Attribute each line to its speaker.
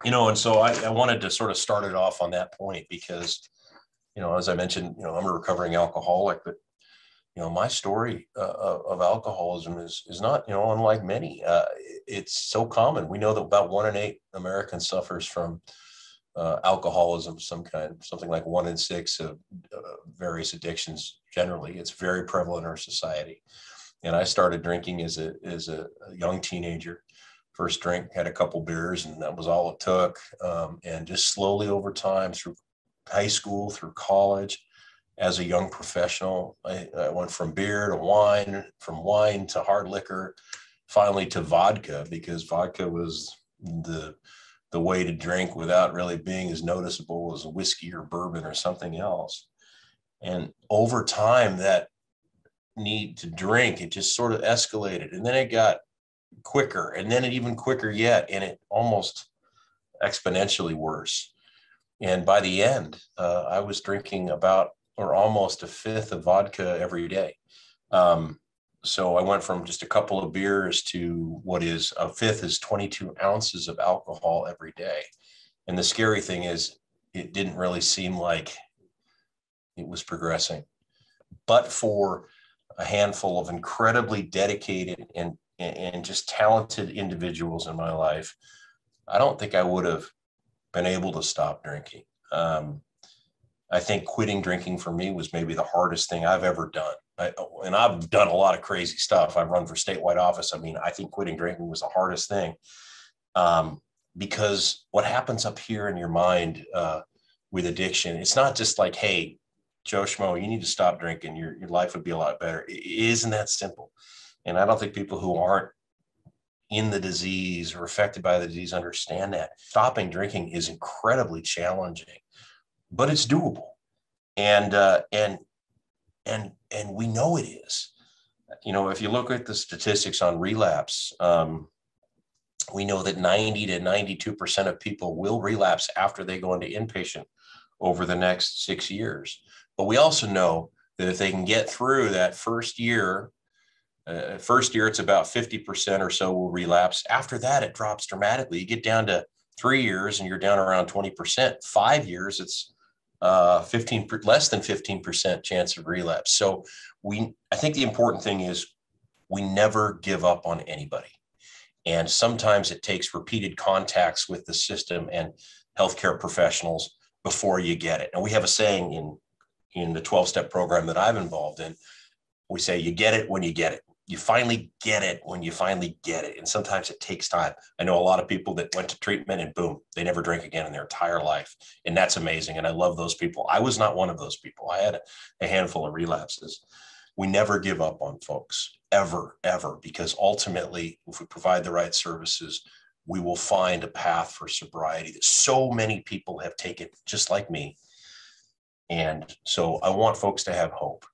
Speaker 1: And so I wanted to sort of start it off on that point because, as I mentioned, I'm a recovering alcoholic, but, my story of alcoholism is not, unlike many. It's so common. We know that about 1 in 8 Americans suffers from alcoholism, some kind, something like 1 in 6 of various addictions. Generally, it's very prevalent in our society. And I started drinking as a young teenager. First drink, had a couple beers, and that was all it took. And just slowly over time, through high school, through college, as a young professional, I went from beer to wine, from wine to hard liquor, finally to vodka, because vodka was the way to drink without really being as noticeable as a whiskey or bourbon or something else. And over time, that need to drink, it just sort of escalated. And then it got quicker, and then it even quicker yet, and it almost exponentially worse. And by the end, I was drinking about or almost a fifth of vodka every day. So I went from just a couple of beers to what is a fifth is 22 ounces of alcohol every day. And the scary thing is, it didn't really seem like it was progressing, but for a handful of incredibly dedicated and just talented individuals in my life, I don't think I would have been able to stop drinking. I think quitting drinking for me was maybe the hardest thing I've ever done. And I've done a lot of crazy stuff. I've run for statewide office. I mean, I think quitting drinking was the hardest thing, because what happens up here in your mind with addiction, it's not just like, hey, Joe Schmo, you need to stop drinking. Your life would be a lot better. It isn't that simple. And I don't think people who aren't in the disease or affected by the disease understand that. Stopping drinking is incredibly challenging, but it's doable. And we know it is. If you look at the statistics on relapse, we know that 90 to 92% of people will relapse after they go into inpatient over the next 6 years. But we also know that if they can get through that first year, it's about 50% or so will relapse. After that, it drops dramatically. You get down to 3 years and you're down around 20%. 5 years, it's less than 15% chance of relapse. So I think the important thing is we never give up on anybody. And sometimes it takes repeated contacts with the system and healthcare professionals before you get it. And we have a saying in the 12-step program that I'm involved in. We say, you get it when you get it. You finally get it when you finally get it. And sometimes it takes time. I know a lot of people that went to treatment and boom, they never drink again in their entire life. And that's amazing. And I love those people. I was not one of those people. I had a handful of relapses. We never give up on folks, ever, ever, because ultimately, if we provide the right services, we will find a path for sobriety that so many people have taken, just like me. And so I want folks to have hope.